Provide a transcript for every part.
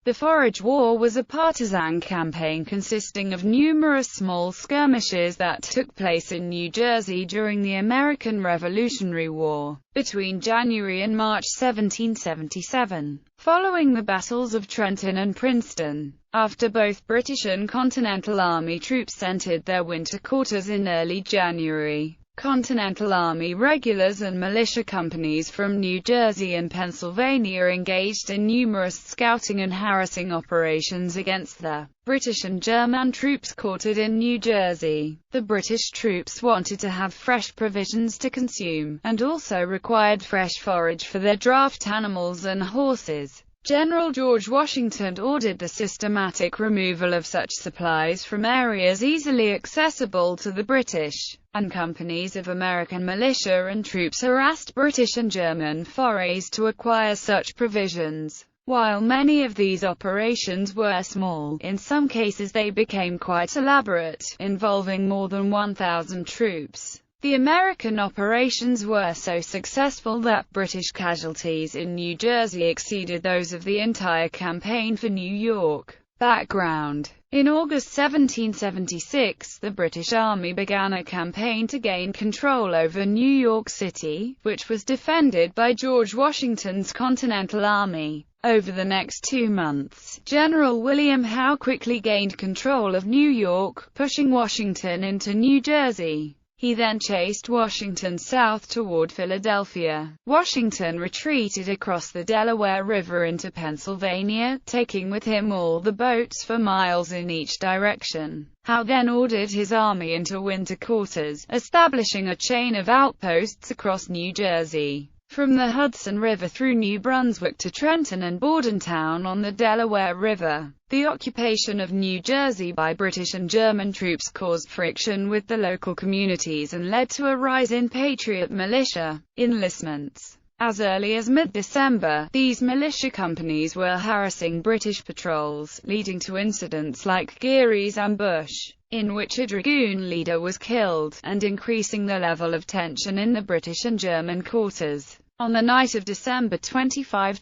The Forage War was a partisan campaign consisting of numerous small skirmishes that took place in New Jersey during the American Revolutionary War, between January and March 1777, following the battles of Trenton and Princeton. After both British and Continental Army troops entered their winter quarters in early January, Continental Army regulars and militia companies from New Jersey and Pennsylvania engaged in numerous scouting and harassing operations against the British and German troops quartered in New Jersey. The British troops wanted to have fresh provisions to consume, and also required fresh forage for their draft animals and horses. General George Washington ordered the systematic removal of such supplies from areas easily accessible to the British, and companies of American militia and troops harassed British and German forays to acquire such provisions. While many of these operations were small, in some cases they became quite elaborate, involving more than 1,000 troops. The American operations were so successful that British casualties in New Jersey exceeded those of the entire campaign for New York. Background: in August 1776, the British Army began a campaign to gain control over New York City, which was defended by George Washington's Continental Army. Over the next 2 months, General William Howe quickly gained control of New York, pushing Washington into New Jersey. He then chased Washington south toward Philadelphia. Washington retreated across the Delaware River into Pennsylvania, taking with him all the boats for miles in each direction. Howe then ordered his army into winter quarters, establishing a chain of outposts across New Jersey, from the Hudson River through New Brunswick to Trenton and Bordentown on the Delaware River. The occupation of New Jersey by British and German troops caused friction with the local communities and led to a rise in patriot militia enlistments. As early as mid-December, these militia companies were harassing British patrols, leading to incidents like Carey's ambush, in which a dragoon leader was killed, and increasing the level of tension in the British and German quarters. On the night of December 25–26,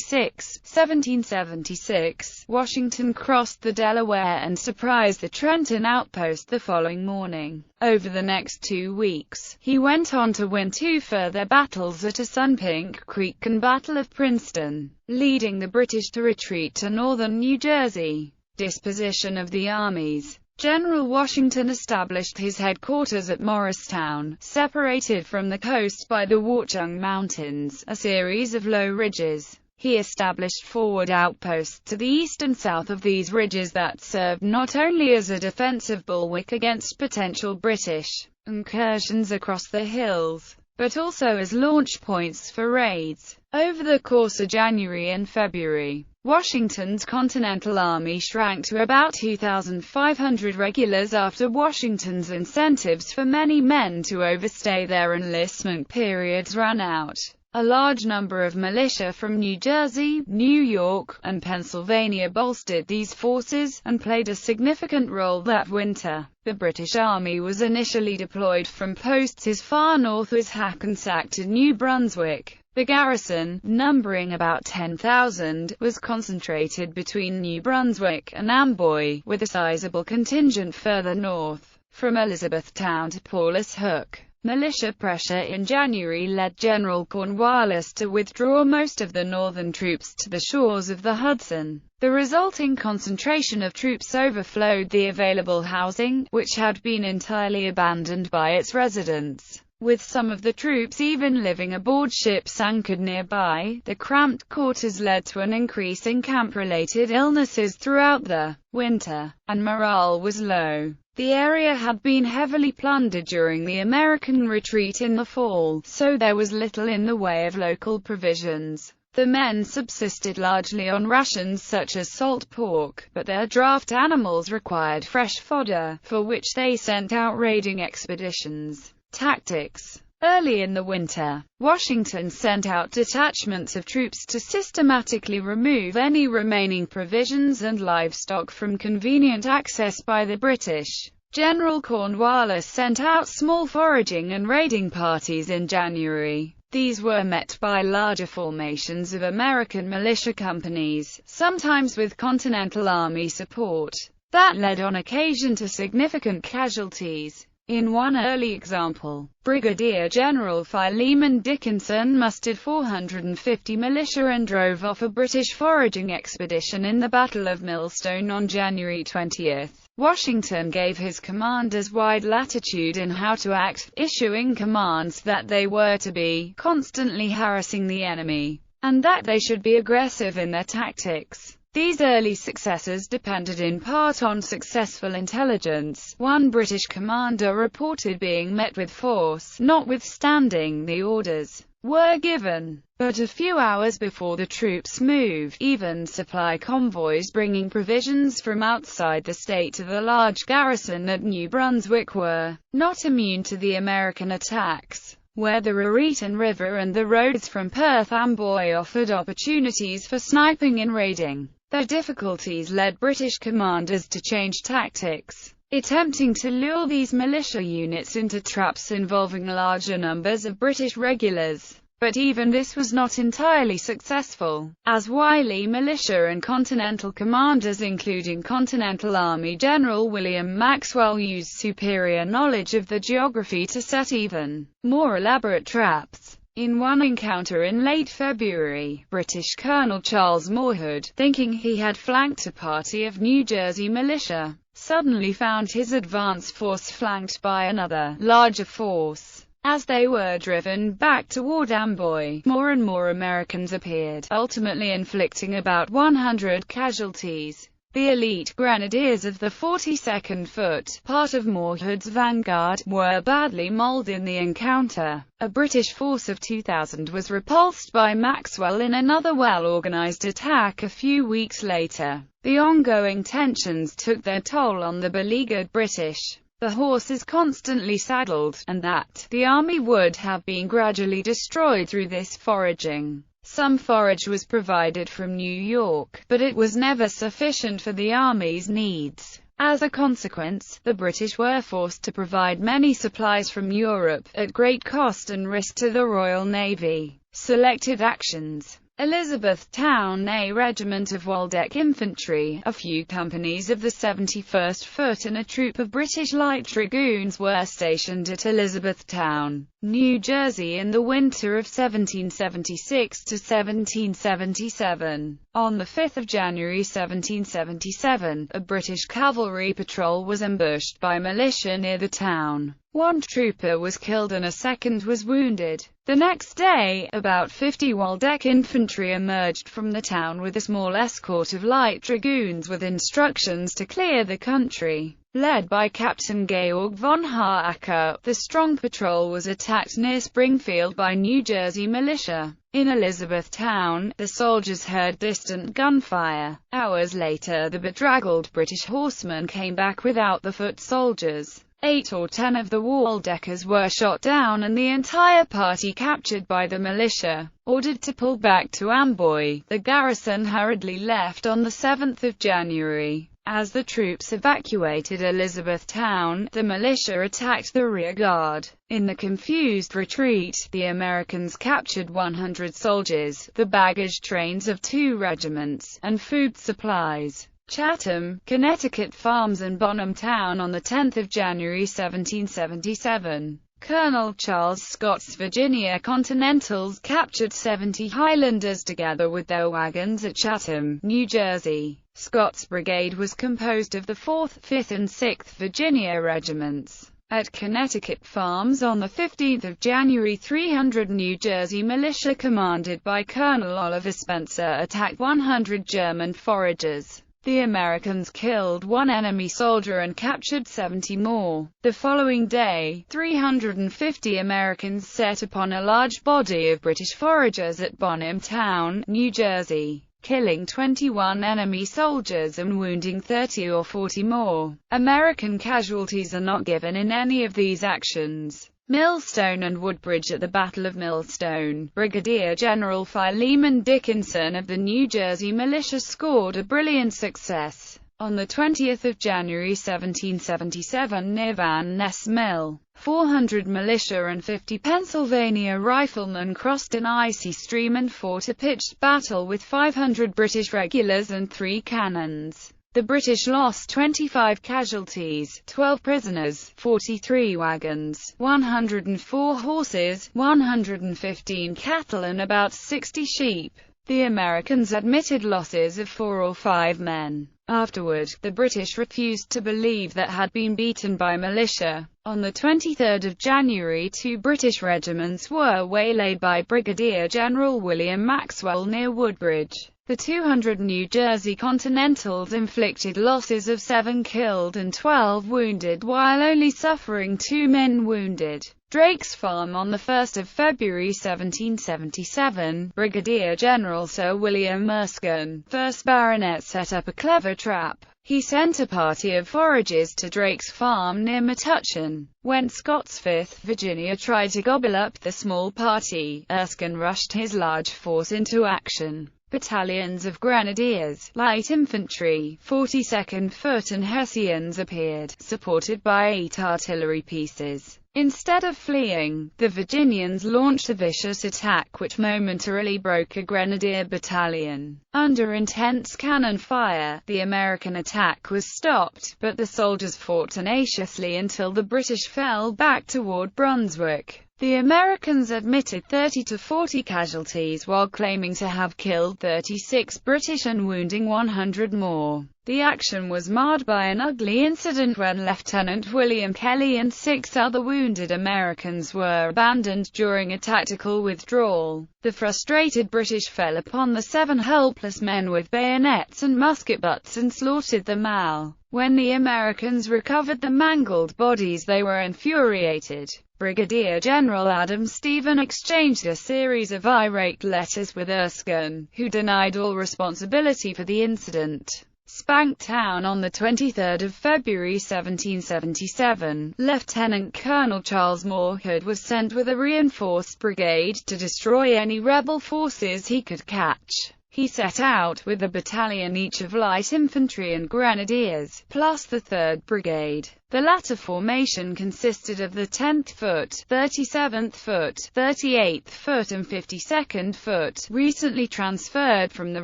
1776, Washington crossed the Delaware and surprised the Trenton outpost the following morning. Over the next 2 weeks, he went on to win 2 further battles at Assunpink Creek and Battle of Princeton, leading the British to retreat to northern New Jersey. Disposition of the armies. General Washington established his headquarters at Morristown, separated from the coast by the Watchung Mountains, a series of low ridges. He established forward outposts to the east and south of these ridges that served not only as a defensive bulwark against potential British incursions across the hills, but also as launch points for raids. Over the course of January and February, Washington's Continental Army shrank to about 2,500 regulars after Washington's incentives for many men to overstay their enlistment periods ran out. A large number of militia from New Jersey, New York, and Pennsylvania bolstered these forces, and played a significant role that winter. The British Army was initially deployed from posts as far north as Hackensack to New Brunswick. The garrison, numbering about 10,000, was concentrated between New Brunswick and Amboy, with a sizable contingent further north, from Elizabethtown to Paulus Hook. Militia pressure in January led General Cornwallis to withdraw most of the northern troops to the shores of the Hudson. The resulting concentration of troops overflowed the available housing, which had been entirely abandoned by its residents. With some of the troops even living aboard ships anchored nearby, the cramped quarters led to an increase in camp-related illnesses throughout the winter, and morale was low. The area had been heavily plundered during the American retreat in the fall, so there was little in the way of local provisions. The men subsisted largely on rations such as salt pork, but their draft animals required fresh fodder, for which they sent out raiding expeditions. Tactics. Early in the winter, Washington sent out detachments of troops to systematically remove any remaining provisions and livestock from convenient access by the British. General Cornwallis sent out small foraging and raiding parties in January. These were met by larger formations of American militia companies, sometimes with Continental Army support, that led on occasion to significant casualties. In one early example, Brigadier General Philemon Dickinson mustered 450 militia and drove off a British foraging expedition in the Battle of Millstone on January 20. Washington gave his commanders wide latitude in how to act, issuing commands that they were to be constantly harassing the enemy, and that they should be aggressive in their tactics. These early successes depended in part on successful intelligence. One British commander reported being met with force, notwithstanding the orders were given. But a few hours before the troops moved, even supply convoys bringing provisions from outside the state to the large garrison at New Brunswick were not immune to the American attacks, where the Raritan River and the roads from Perth Amboy offered opportunities for sniping and raiding. Their difficulties led British commanders to change tactics, attempting to lure these militia units into traps involving larger numbers of British regulars. But even this was not entirely successful, as wily militia and Continental commanders including Continental Army General William Maxwell used superior knowledge of the geography to set even more elaborate traps. In one encounter in late February, British Colonel Charles Moorhood, thinking he had flanked a party of New Jersey militia, suddenly found his advance force flanked by another, larger force. As they were driven back toward Amboy, more and more Americans appeared, ultimately inflicting about 100 casualties. The elite grenadiers of the 42nd Foot, part of Moorhood's vanguard, were badly mauled in the encounter. A British force of 2,000 was repulsed by Maxwell in another well-organized attack a few weeks later. The ongoing tensions took their toll on the beleaguered British. The horses constantly saddled, and that the army would have been gradually destroyed through this foraging. Some forage was provided from New York, but it was never sufficient for the army's needs. As a consequence, the British were forced to provide many supplies from Europe, at great cost and risk to the Royal Navy. Selective Actions. Elizabethtown, a regiment of Waldeck infantry, a few companies of the 71st Foot and a troop of British light dragoons were stationed at Elizabethtown, New Jersey in the winter of 1776 to 1777. On the 5th of January 1777, a British cavalry patrol was ambushed by militia near the town. One trooper was killed and a second was wounded. The next day, about 50 Waldeck infantry emerged from the town with a small escort of light dragoons with instructions to clear the country. Led by Captain Georg von Haacker, the strong patrol was attacked near Springfield by New Jersey militia. In Elizabethtown, the soldiers heard distant gunfire. Hours later, the bedraggled British horsemen came back without the foot soldiers. 8 or 10 of the Waldeckers were shot down and the entire party captured by the militia. Ordered to pull back to Amboy, the garrison hurriedly left on the 7th of January. As the troops evacuated Elizabethtown, the militia attacked the rear guard. In the confused retreat, the Americans captured 100 soldiers, the baggage trains of 2 regiments, and food supplies. Chatham, Connecticut farms and Bonham Town on 10 January 1777. Colonel Charles Scott's Virginia Continentals captured 70 Highlanders together with their wagons at Chatham, New Jersey. Scott's brigade was composed of the 4th, 5th and 6th Virginia regiments. At Connecticut Farms on 15 January 300 New Jersey militia commanded by Colonel Oliver Spencer attacked 100 German foragers. The Americans killed 1 enemy soldier and captured 70 more. The following day, 350 Americans set upon a large body of British foragers at Bonham Town, New Jersey, killing 21 enemy soldiers and wounding 30 or 40 more. American casualties are not given in any of these actions. Millstone and Woodbridge. At the Battle of Millstone, Brigadier General Philemon Dickinson of the New Jersey militia scored a brilliant success. On 20 January 1777 near Van Ness Mill, 400 militia and 50 Pennsylvania riflemen crossed an icy stream and fought a pitched battle with 500 British regulars and 3 cannons. The British lost 25 casualties, 12 prisoners, 43 wagons, 104 horses, 115 cattle and about 60 sheep. The Americans admitted losses of 4 or 5 men. Afterward, the British refused to believe that had been beaten by militia. On 23 January 2 British regiments were waylaid by Brigadier General William Maxwell near Woodbridge. The 200 New Jersey Continentals inflicted losses of 7 killed and 12 wounded while only suffering 2 men wounded. Drake's Farm on 1 February 1777, Brigadier General Sir William Erskine, 1st Baronet, set up a clever trap. He sent a party of foragers to Drake's Farm near Metuchen. When Scott's 5th Virginia tried to gobble up the small party, Erskine rushed his large force into action. Battalions of Grenadiers, Light Infantry, 42nd Foot and Hessians appeared, supported by 8 artillery pieces. Instead of fleeing, the Virginians launched a vicious attack which momentarily broke a Grenadier battalion. Under intense cannon fire, the American attack was stopped, but the soldiers fought tenaciously until the British fell back toward Brunswick. The Americans admitted 30 to 40 casualties while claiming to have killed 36 British and wounding 100 more. The action was marred by an ugly incident when Lieutenant William Kelly and 6 other wounded Americans were abandoned during a tactical withdrawal. The frustrated British fell upon the 7 helpless men with bayonets and musket butts and slaughtered them all. When the Americans recovered the mangled bodies, they were infuriated. Brigadier General Adam Stephen exchanged a series of irate letters with Erskine, who denied all responsibility for the incident. Spanktown on 23 February 1777, Lieutenant Colonel Charles Moorhead was sent with a reinforced brigade to destroy any rebel forces he could catch. He set out with a battalion each of light infantry and grenadiers, plus the 3rd Brigade. The latter formation consisted of the 10th Foot, 37th Foot, 38th Foot and 52nd Foot, recently transferred from the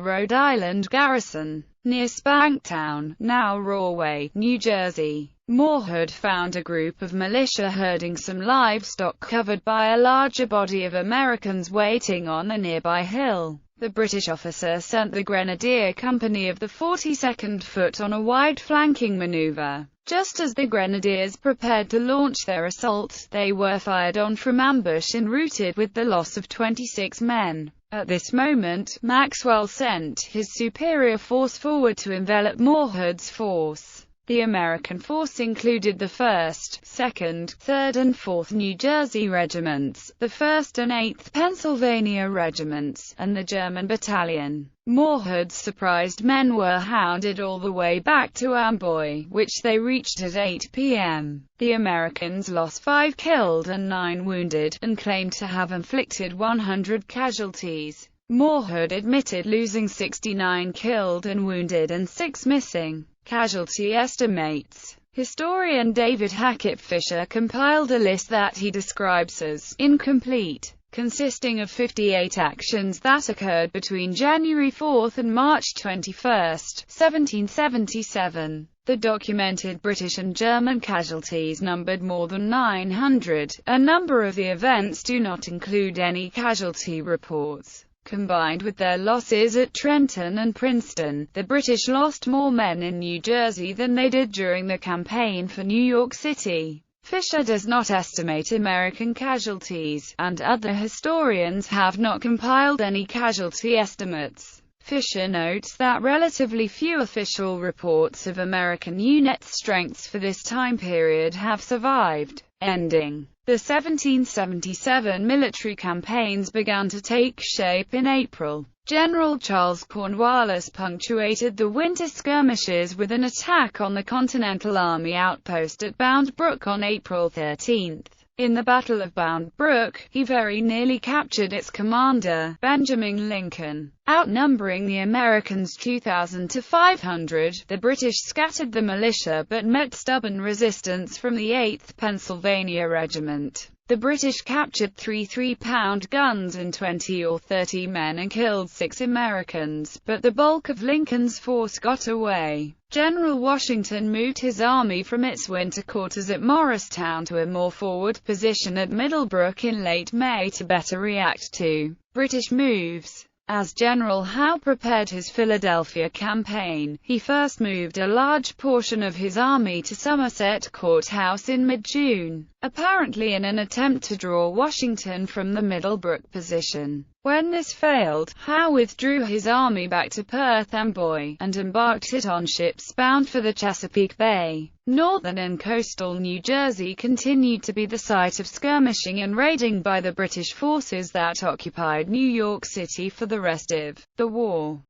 Rhode Island garrison. Near Spanktown, now Rahway, New Jersey, Moorhead found a group of militia herding some livestock covered by a larger body of Americans waiting on a nearby hill. The British officer sent the Grenadier Company of the 42nd Foot on a wide flanking maneuver. Just as the Grenadiers prepared to launch their assault, they were fired on from ambush and routed with the loss of 26 men. At this moment, Maxwell sent his superior force forward to envelop Moorhead's force. The American force included the 1st, 2nd, 3rd and 4th New Jersey Regiments, the 1st and 8th Pennsylvania Regiments, and the German Battalion. Moorhead's surprised men were hounded all the way back to Amboy, which they reached at 8 p.m. The Americans lost 5 killed and 9 wounded, and claimed to have inflicted 100 casualties. Moorhead admitted losing 69 killed and wounded and 6 missing. Casualty estimates. Historian David Hackett Fisher compiled a list that he describes as incomplete, consisting of 58 actions that occurred between January 4 and March 21, 1777. The documented British and German casualties numbered more than 900. A number of the events do not include any casualty reports. Combined with their losses at Trenton and Princeton, the British lost more men in New Jersey than they did during the campaign for New York City. Fisher does not estimate American casualties, and other historians have not compiled any casualty estimates. Fisher notes that relatively few official reports of American unit strengths for this time period have survived. Ending. The 1777 military campaigns began to take shape in April. General Charles Cornwallis punctuated the winter skirmishes with an attack on the Continental Army outpost at Bound Brook on April 13. In the Battle of Bound Brook, he very nearly captured its commander, Benjamin Lincoln. Outnumbering the Americans 2,000 to 500, the British scattered the militia but met stubborn resistance from the 8th Pennsylvania Regiment. The British captured 3 3-pound guns and 20 or 30 men and killed 6 Americans, but the bulk of Lincoln's force got away. General Washington moved his army from its winter quarters at Morristown to a more forward position at Middlebrook in late May to better react to British moves. As General Howe prepared his Philadelphia campaign, he first moved a large portion of his army to Somerset Courthouse in mid-June, apparently in an attempt to draw Washington from the Middlebrook position. When this failed, Howe withdrew his army back to Perth Amboy, and embarked it on ships bound for the Chesapeake Bay. Northern and coastal New Jersey continued to be the site of skirmishing and raiding by the British forces that occupied New York City for the rest of the war.